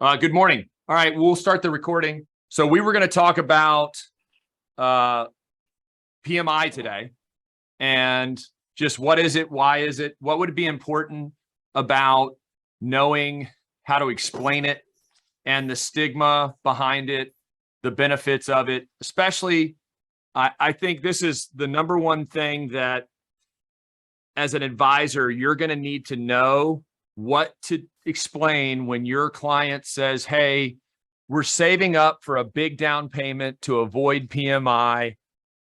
Good morning. All right, we'll start the recording. So we were going to talk about PMI today and just what is it, why is it, what would be important about knowing how to explain it and the stigma behind it, the benefits of it. Especially, I think this is the number one thing that as an advisor, you're going to need to know what to explain when your client says, hey, we're saving up for a big down payment to avoid PMI,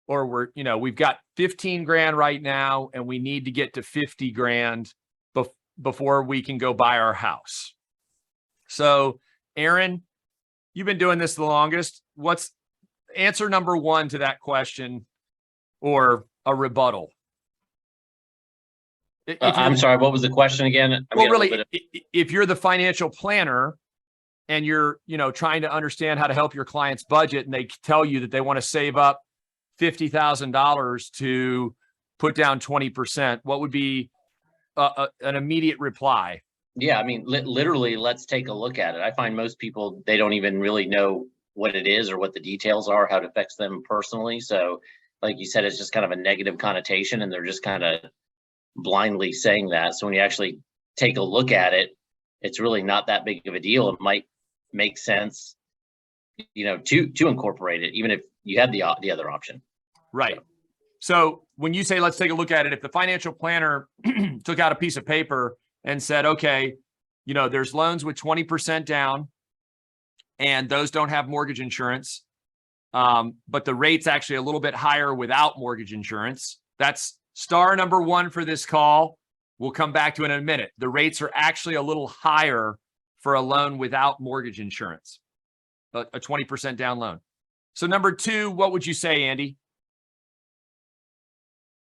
or we've got 15 grand right now and we need to get to 50 grand before we can go buy our house. So Aaron, you've been doing this the longest. What's answer number one to that question or a rebuttal? I'm sorry, what was the question again? Well, really, if you're the financial planner and you're, trying to understand how to help your client's budget and they tell you that they want to save up $50,000 to put down 20%, what would be an immediate reply? Yeah, I mean, literally, let's take a look at it. I find most people, they don't even really know what it is or what the details are, how it affects them personally. So like you said, it's just kind of a negative connotation and they're just kind of blindly saying that. So when you actually take a look at it, it's really not that big of a deal. It might make sense, to incorporate it, even if you had the other option. Right. So when you say, let's take a look at it, if the financial planner took out a piece of paper and said, okay, there's loans with 20% down and those don't have mortgage insurance. But the rate's actually a little bit higher without mortgage insurance. That's star number one for this call. We'll come back to it in a minute. The rates are actually a little higher for a loan without mortgage insurance, a 20% down loan. So number two, what would you say, Andy?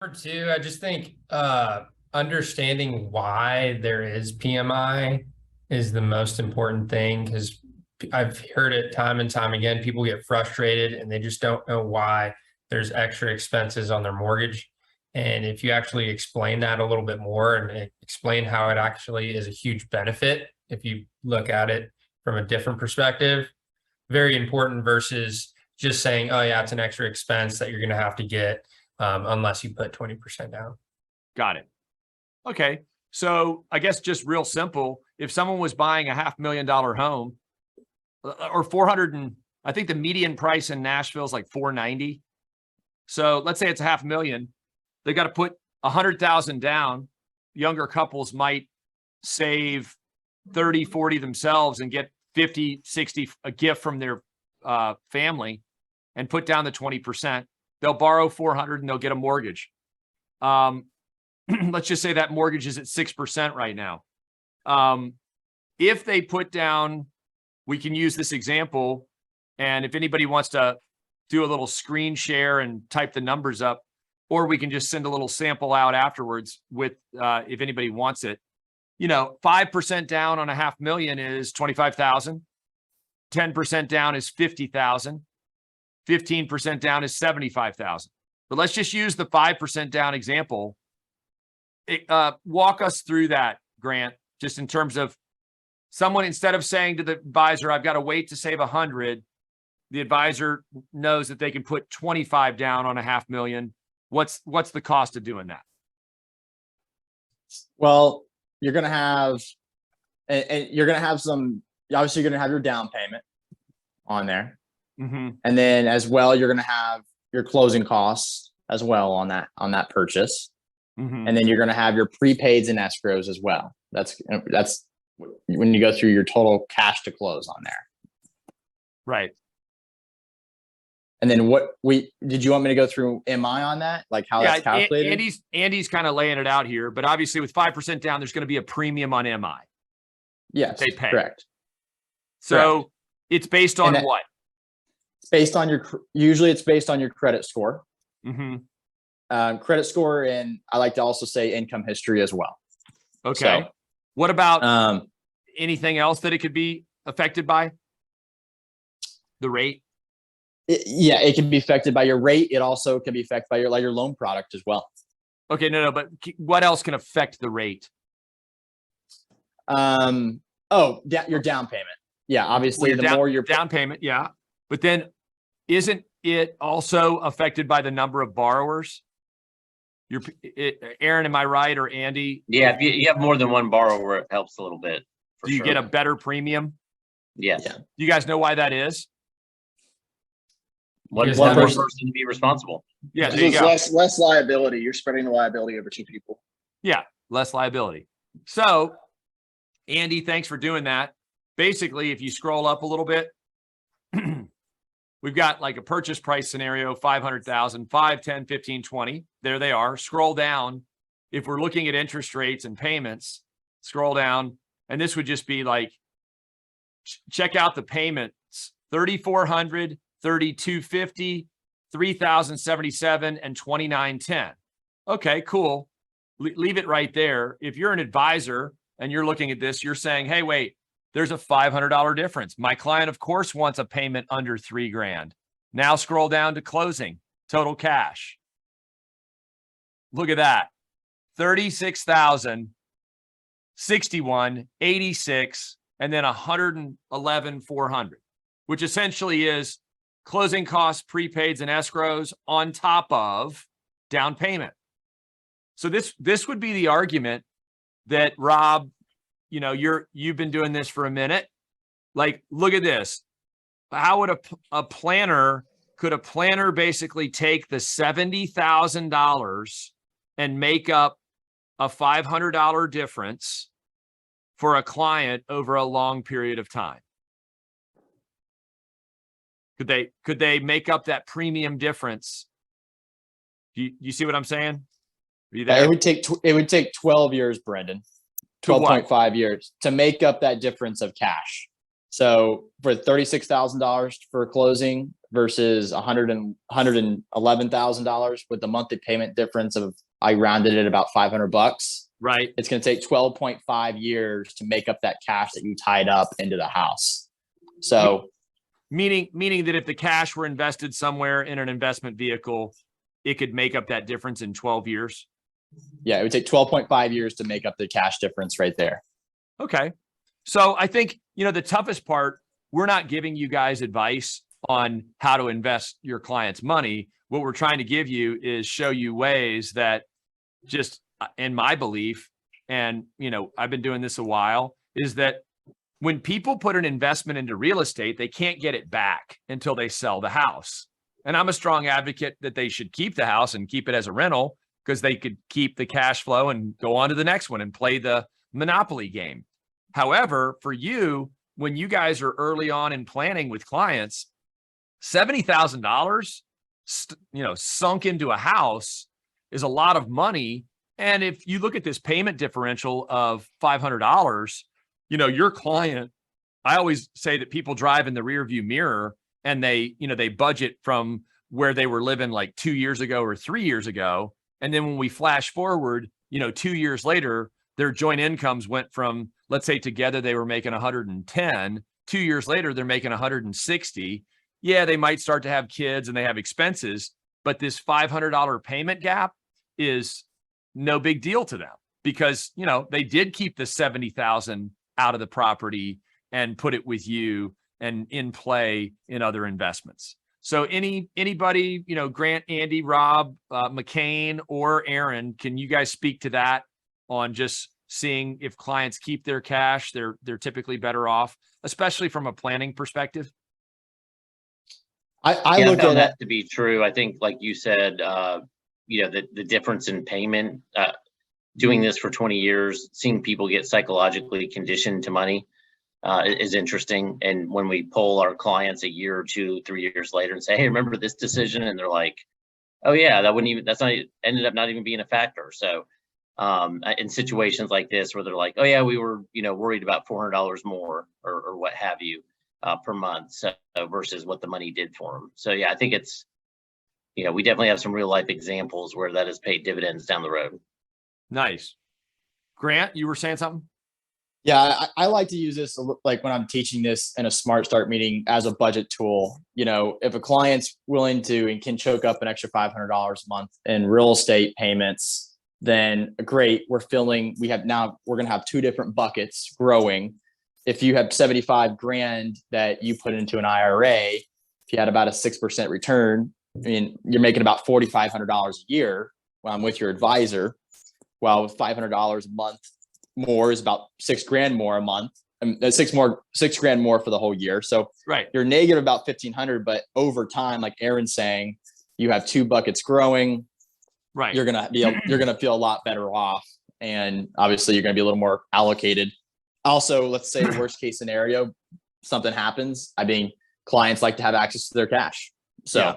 Number two, I just think understanding why there is PMI is the most important thing, because I've heard it time and time again. People get frustrated and they just don't know why there's extra expenses on their mortgage. And if you actually explain that a little bit more and explain how it actually is a huge benefit, if you look at it from a different perspective, very important versus just saying, oh yeah, it's an extra expense that you're going to have to get unless you put 20% down. Got it. Okay. So I guess just real simple, if someone was buying a $500,000 home or I think the median price in Nashville is like 490. So let's say it's $500,000. They got to put 100,000 down. Younger couples might save 30, 40 themselves and get 50, 60, a gift from their family and put down the 20%. They'll borrow 400 and they'll get a mortgage. Let's just say that mortgage is at 6% right now. If they put down, we can use this example. And if anybody wants to do a little screen share and type the numbers up, or we can just send a little sample out afterwards with, if anybody wants it, 5% down on a $500,000 is 25,000. 10% down is 50,000. 15% down is 75,000. But let's just use the 5% down example. Walk us through that, Grant, just in terms of someone, instead of saying to the advisor, I've got to wait to save 100, the advisor knows that they can put 25 down on a $500,000. What's the cost of doing that? Well, you're going to have, and you're going to have obviously you're going to have your down payment on there. Mm-hmm. And then as well, you're going to have your closing costs as well on that purchase. Mm-hmm. And then you're going to have your prepaids and escrows as well. That's when you go through your total cash to close on there. Right. And then did you want me to go through MI on that? Like how that's calculated? Andy's kind of laying it out here, but obviously with 5% down, there's going to be a premium on MI. Yes, they pay. Correct. So correct. It's based on what? It's based on usually it's based on your credit score. Mm-hmm. Credit score, and I like to also say income history as well. Okay. So, what about anything else that it could be affected by? The rate? It can be affected by your rate. It also can be affected by your loan product as well. Okay, no, but what else can affect the rate? Your down payment. Yeah, obviously, Your the more you're down payment, yeah. But then isn't it also affected by the number of borrowers? Aaron, am I right, or Andy? Yeah, if you have more than one borrower, it helps a little bit. For Do you sure. get a better premium? Yes. Yeah. Do you guys know why that is? One Because more person- person to be responsible. Yeah, Because there you there's go. less liability. You're spreading the liability over 2 people. Yeah, less liability. So, Andy, thanks for doing that. Basically, if you scroll up a little bit, we've got like a purchase price scenario, 500,000, 5, 10, 15, 20. There they are. Scroll down. If we're looking at interest rates and payments, scroll down. And this would just be like, check out the payments, 3,400, 3,250, 3,077, and 2,910. Okay, cool. Leave it right there. If you're an advisor and you're looking at this, you're saying, hey, wait, there's a $500 difference. My client, of course, wants a payment under $3,000. Now scroll down to closing, total cash. Look at that. 36,000, 61, 86, and then 111,400, which essentially is closing costs, prepaids, and escrows on top of down payment. So this would be the argument that, Rob, you know, you've been doing this for a minute. Like, look at this. How would could a planner basically take the $70,000 and make up a $500 difference for a client over a long period of time? Could they make up that premium difference? You see what I'm saying? Are you there? it would take 12 years, Brendan, To what? 12.5 years to make up that difference of cash. So for $36,000 for closing versus $111,000 with the monthly payment difference of, I rounded it about $500. Right. It's going to take 12.5 years to make up that cash that you tied up into the house. So Meaning that if the cash were invested somewhere in an investment vehicle, it could make up that difference in 12 years. yeah, it would take 12.5 years to make up the cash difference right there. Okay. So I think, the toughest part, we're not giving you guys advice on how to invest your client's money. What we're trying to give you is show you ways that, just in my belief, and, I've been doing this a while, is that when people put an investment into real estate, they can't get it back until they sell the house. And I'm a strong advocate that they should keep the house and keep it as a rental, because they could keep the cash flow and go on to the next one and play the monopoly game. However, for you, when you guys are early on in planning with clients, $70,000, sunk into a house is a lot of money. And if you look at this payment differential of $500, your client, I always say that people drive in the rear view mirror and they budget from where they were living like 2 years ago or 3 years ago. And then when we flash forward, 2 years later, their joint incomes went from, let's say together they were making 110. 2 years later, they're making 160. Yeah, they might start to have kids and they have expenses, but this $500 payment gap is no big deal to them because, they did keep the 70,000 out of the property and put it with you and in play in other investments. So anybody, Grant, Andy, Rob, McCain, or Aaron, can you guys speak to that on just seeing if clients keep their cash, they're typically better off, especially from a planning perspective? I Yeah, I look found at that to be true. I think, like you said, the difference in payment, doing this for 20 years, seeing people get psychologically conditioned to money is interesting. And when we poll our clients a year or 2, 3 years later and say, hey, remember this decision? And they're like, oh yeah, ended up not even being a factor. So in situations like this where they're like, oh yeah, we were, worried about $400 more or what have you per month, so versus what the money did for them. So yeah, I think it's, we definitely have some real life examples where that has paid dividends down the road. Nice. Grant, you were saying something? Yeah, I like to use this like when I'm teaching this in a Smart Start meeting as a budget tool. If a client's willing to and can choke up an extra $500 a month in real estate payments, then great. We're going to have 2 different buckets growing. if you have 75 grand that you put into an IRA, if you had about a 6% return, I mean, you're making about $4,500 a year with your advisor. While with $500 a month more is about $6,000 more a month. Six grand more for the whole year. So Right. you're negative about 1,500, but over time, like Aaron's saying, you have 2 buckets growing. Right. You're gonna feel a lot better off, and obviously you're gonna be a little more allocated. Also, let's say the worst case scenario, something happens. I mean, clients like to have access to their cash. So Yeah.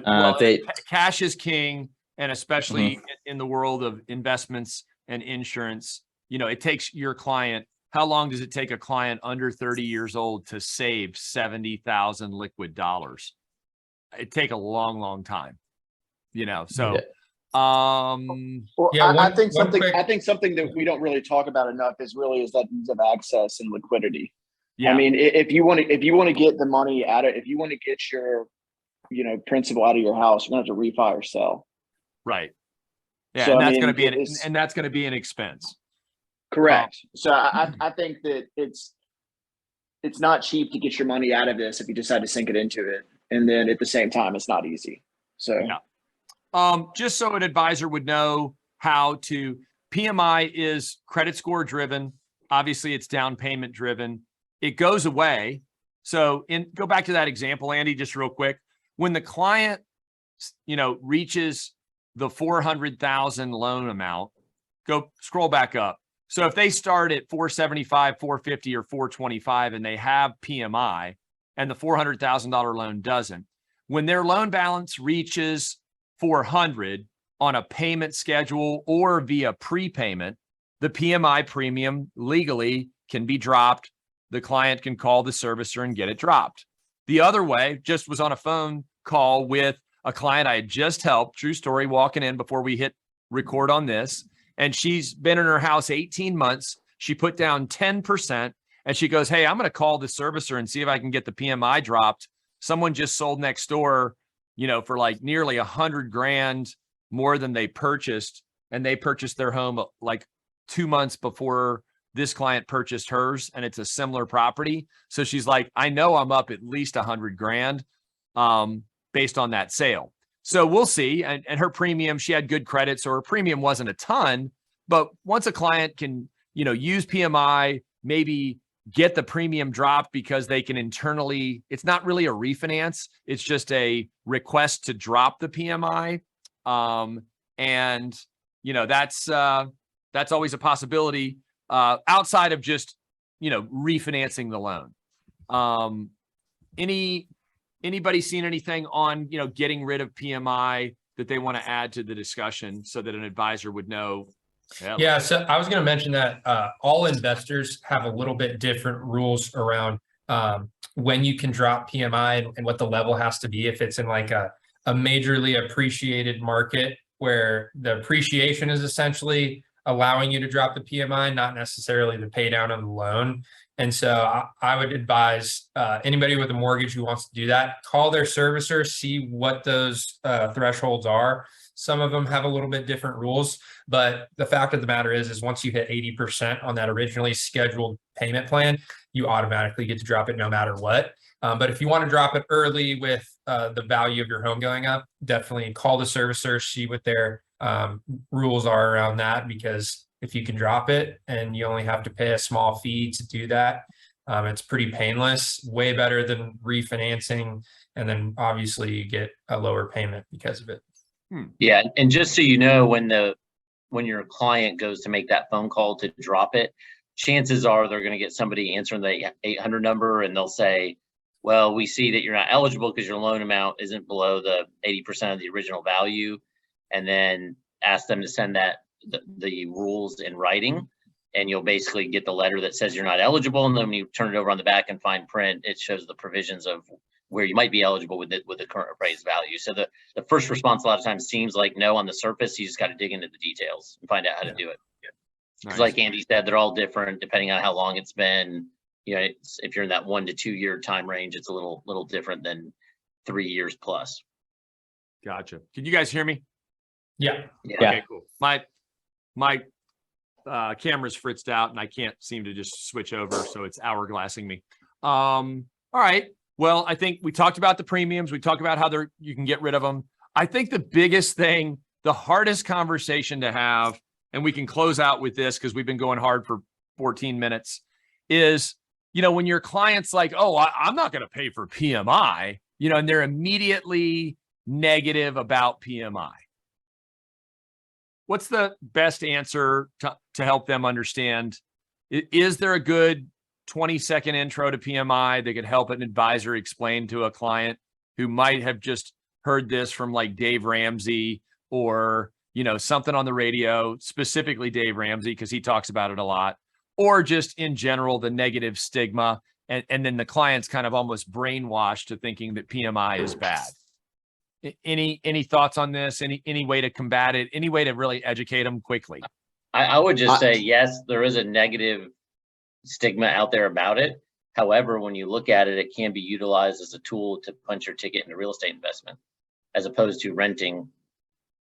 Well, they cash is king, and especially Mm-hmm. in the world of investments and insurance, it takes your client. How long does it take a client under 30 years old to save 70,000 liquid dollars? It take a long, long time, so, Yeah. Well, Yeah, I one- think one something quick- I think something that we don't really talk about enough is that ease of access and liquidity. yeah. I mean, if you want to get the money out of, if you want to get your, principal out of your house, you're gonna have to refi or sell. Right. Yeah. So, And I that's mean, going to be it's- that's going to be an expense. Correct. So I think that it's not cheap to get your money out of this if you decide to sink it into it. And then at the same time, it's not easy. So Yeah. Just so an advisor would know how to, PMI is credit score driven. Obviously it's down payment driven. It goes away. So go back to that example, Andy, just real quick. When the client, reaches the 400,000 loan amount, go scroll back up. So if they start at 475, 450, or 425, and they have PMI and the $400,000 loan doesn't, when their loan balance reaches 400 on a payment schedule or via prepayment, the PMI premium legally can be dropped. The client can call the servicer and get it dropped. The other way, just was on a phone call with a client I had just helped, true story, walking in before we hit record on this. And she's been in her house 18 months. She put down 10% and she goes, hey, I'm going to call the servicer and see if I can get the PMI dropped. Someone just sold next door, for like nearly 100 grand more than they purchased. And they purchased their home like 2 months before this client purchased hers. And it's a similar property. So she's like, I know I'm up at least 100 grand based on that sale. So we'll see. And her premium, she had good credit. So her premium wasn't a ton, but once a client can, use PMI, maybe get the premium dropped because they can internally, it's not really a refinance. It's just a request to drop the PMI. That's always a possibility outside of just, refinancing the loan. Anybody seen anything on, getting rid of PMI that they want to add to the discussion so that an advisor would know? Yeah, so I was going to mention that all investors have a little bit different rules around when you can drop PMI and what the level has to be. If it's in like a majorly appreciated market where the appreciation is essentially allowing you to drop the PMI, not necessarily the pay down of the loan. And so I would advise anybody with a mortgage who wants to do that, call their servicer, see what those thresholds are. Some of them have a little bit different rules, but the fact of the matter is once you hit 80% on that originally scheduled payment plan, you automatically get to drop it no matter what. But if you want to drop it early with the value of your home going up, definitely call the servicer, see what their rules are around that, because if you can drop it and you only have to pay a small fee to do that, it's pretty painless, way better than refinancing. And then obviously you get a lower payment because of it. Yeah, and just so you know, when your client goes to make that phone call to drop it, chances are they're going to get somebody answering the 800 number and they'll say, well, we see that you're not eligible because your loan amount isn't below the 80% of the original value, and then ask them to send the rules in writing, and you'll basically get the letter that says you're not eligible. And then when you turn it over on the back and fine print, it shows the provisions of where you might be eligible with the current appraised value. So the first response a lot of times seems like no on the surface. You just got to dig into the details and find out how to do it. Because like Andy said, they're all different depending on how long it's been. If you're in that 1 to 2 year time range, it's a little different than 3 years plus. Gotcha. Can you guys hear me? Yeah. Yeah. Okay, cool. My camera's fritzed out and I can't seem to just switch over. So it's hourglassing me. All right. Well, I think we talked about the premiums. We talked about how you can get rid of them. I think the biggest thing, the hardest conversation to have, and we can close out with this because we've been going hard for 14 minutes, is, when your client's like, oh, I'm not going to pay for PMI, and they're immediately negative about PMI. What's the best answer to help them understand? Is there a good 20-second intro to PMI that could help an advisor explain to a client who might have just heard this from like Dave Ramsey or, something on the radio, specifically Dave Ramsey, because he talks about it a lot, or just in general, the negative stigma. And then the client's kind of almost brainwashed to thinking that PMI is bad. Any thoughts on this? Any way to combat it? Any way to really educate them quickly? I would just say, yes, there is a negative stigma out there about it. However, when you look at it, it can be utilized as a tool to punch your ticket into real estate investment, as opposed to renting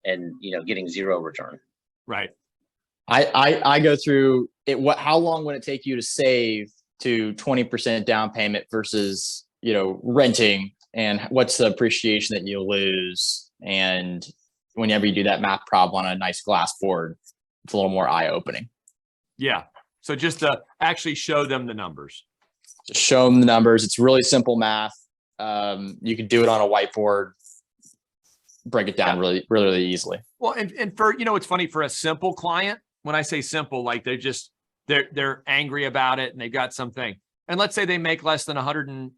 and getting zero return. Right. I go through it. How long would it take you to save to 20% down payment versus renting? And what's the appreciation that you'll lose? And whenever you do that math problem on a nice glass board, it's a little more eye-opening. Yeah. So just to actually show them the numbers. Just show them the numbers. It's really simple math. You can do it on a whiteboard, break it down really easily. Well, and for, it's funny for a simple client, when I say simple, like they're angry about it and they've got something. And let's say they make less than 100 and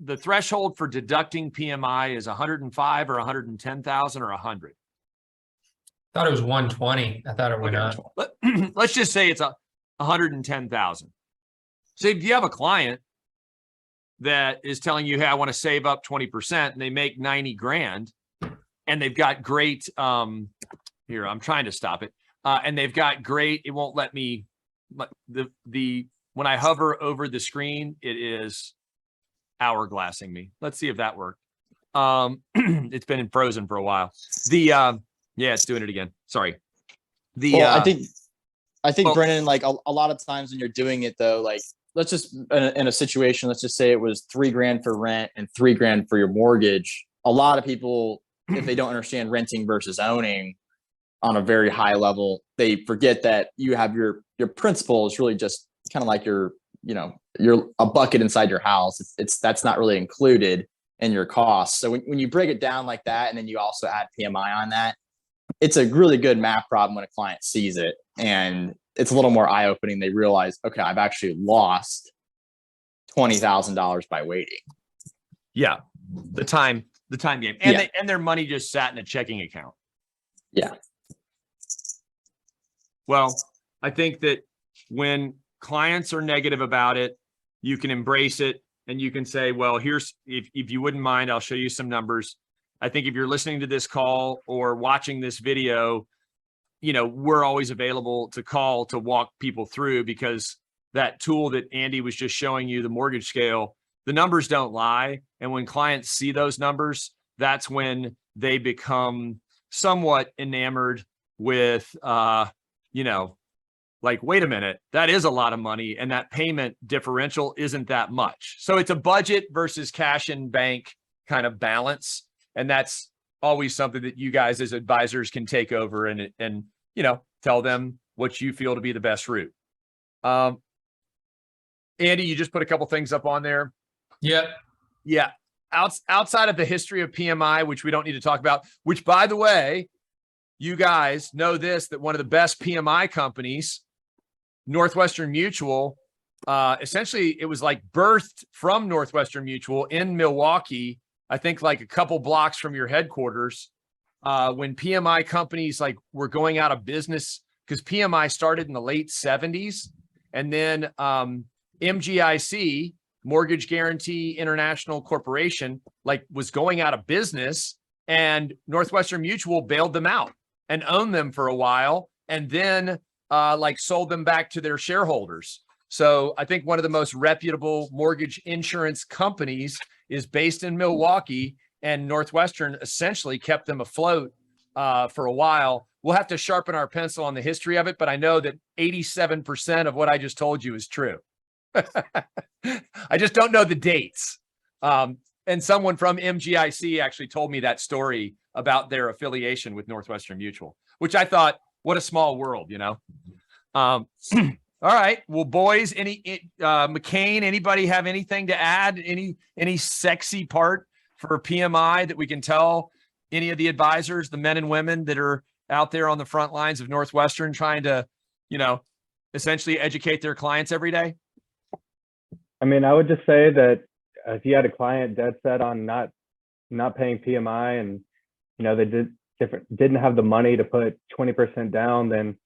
the threshold for deducting PMI is 105 or 110,000 or 100. I thought it was 120. I thought it went up. Let's just say it's 110,000. So if you have a client that is telling you, hey, I want to save up 20% and they make 90 grand and they've got great, here, I'm trying to stop it. And they've got great, it won't let me, when I hover over the screen, it is hourglassing me. Let's see if that worked. It's been frozen for a while. Yeah, it's doing it again. Sorry. I think Brennan, like a lot of times when you're doing it though, like let's just in a situation, let's just say it was $3,000 for rent and $3,000 for your mortgage. A lot of people, if they don't understand renting versus owning on a very high level, they forget that you have your principal is really just kind of like you're a bucket inside your house. That's not really included in your costs. So when you break it down like that, and then you also add PMI on that, it's a really good math problem when a client sees it, and it's a little more eye-opening. They realize, okay, I've actually lost $20,000 by waiting. Yeah, the time game, and and their money just sat in a checking account. Yeah. Well, I think that when clients are negative about it, you can embrace it and you can say, well, here's, if you wouldn't mind, I'll show you some numbers. I think if you're listening to this call or watching this video, we're always available to call to walk people through, because that tool that Andy was just showing you, the mortgage scale, the numbers don't lie. And when clients see those numbers, that's when they become somewhat enamored with, like, wait a minute, that is a lot of money. And that payment differential isn't that much. So it's a budget versus cash in bank kind of balance. And that's always something that you guys as advisors can take over and tell them what you feel to be the best route. Andy, you just put a couple things up on there. Yep. Yeah. Outside of the history of PMI, which we don't need to talk about, which, by the way, you guys know this, that one of the best PMI companies, Northwestern Mutual, essentially it was like birthed from Northwestern Mutual in Milwaukee, I think like a couple blocks from your headquarters, when PMI companies like were going out of business, because PMI started in the late 70s. And then MGIC, Mortgage Guarantee International Corporation, like was going out of business, and Northwestern Mutual bailed them out and owned them for a while, and then like sold them back to their shareholders. So I think one of the most reputable mortgage insurance companies is based in Milwaukee, and Northwestern essentially kept them afloat for a while. we'll have to sharpen our pencil on the history of it, but I know that 87% of what I just told you is true. I just don't know the dates. And someone from MGIC actually told me that story about their affiliation with Northwestern Mutual, which I thought, what a small world, you know? All right. Well, boys, McCain, anybody have anything to add? Any sexy part for PMI that we can tell any of the advisors, the men and women that are out there on the front lines of Northwestern trying to, you know, essentially educate their clients every day? I mean, I would just say that if you had a client dead set on not paying PMI, and you know they didn't have the money to put 20% down, then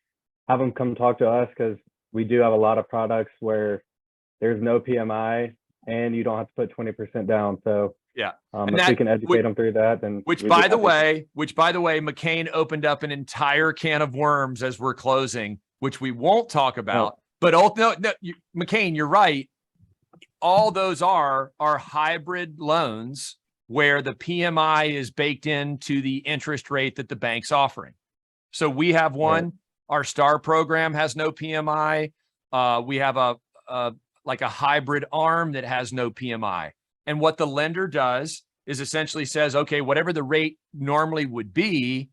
have them come talk to us, because we do have a lot of products where there's no PMI and you don't have to put 20% down. So yeah, if we can educate them through that, then which by the way, McCain opened up an entire can of worms as we're closing, which we won't talk about. But McCain, you're right. All those are hybrid loans where the PMI is baked into the interest rate that the bank's offering. So we have one. Right. Our STAR program has no PMI. We have a hybrid arm that has no PMI. And what the lender does is essentially says, okay, whatever the rate normally would be,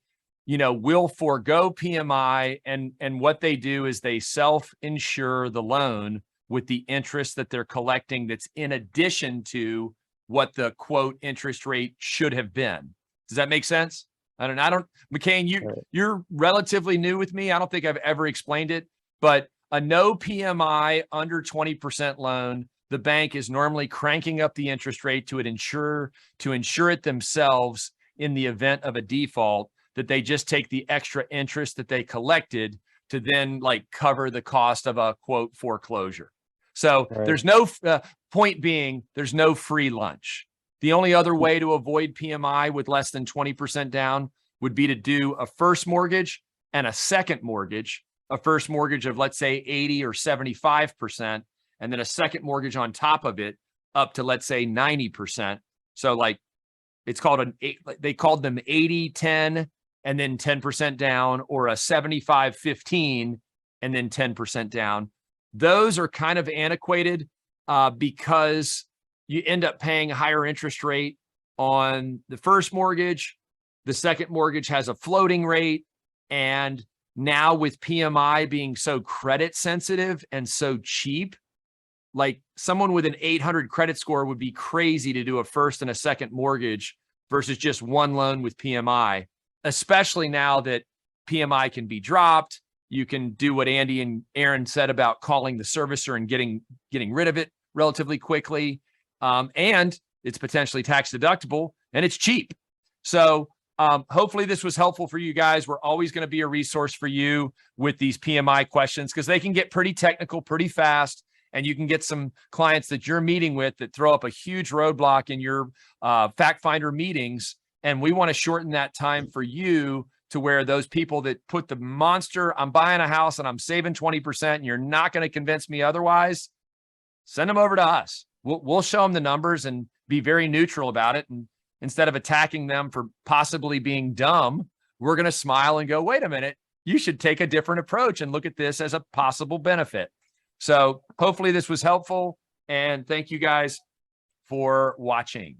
you know, we'll forego PMI. And what they do is they self-insure the loan with the interest that they're collecting that's in addition to what the quote interest rate should have been. Does that make sense? I don't, McCain, you're relatively new with me. I don't think I've ever explained it, but a no PMI under 20% loan, the bank is normally cranking up the interest rate to insure it themselves in the event of a default, that they just take the extra interest that they collected to then like cover the cost of a quote foreclosure. So there's no point being, there's no free lunch. The only other way to avoid PMI with less than 20% down would be to do a first mortgage and a second mortgage, a first mortgage of, let's say, 80 or 75%, and then a second mortgage on top of it up to, let's say, 90%. So like it's called they called them 80-10 and then 10% down, or a 75-15 and then 10% down. Those are kind of antiquated because you end up paying a higher interest rate on the first mortgage. The second mortgage has a floating rate. And now with PMI being so credit sensitive and so cheap, like someone with an 800 credit score would be crazy to do a first and a second mortgage versus just one loan with PMI, especially now that PMI can be dropped. You can do what Andy and Aaron said about calling the servicer and getting rid of it relatively quickly. And it's potentially tax deductible and it's cheap. So hopefully this was helpful for you guys. We're always going to be a resource for you with these PMI questions, because they can get pretty technical pretty fast. And you can get some clients that you're meeting with that throw up a huge roadblock in your fact finder meetings. And we want to shorten that time for you to where those people that put the monster, I'm buying a house and I'm saving 20% and you're not going to convince me otherwise, send them over to us. We'll show them the numbers and be very neutral about it. And instead of attacking them for possibly being dumb, we're going to smile and go, wait a minute, you should take a different approach and look at this as a possible benefit. So hopefully this was helpful, and thank you guys for watching.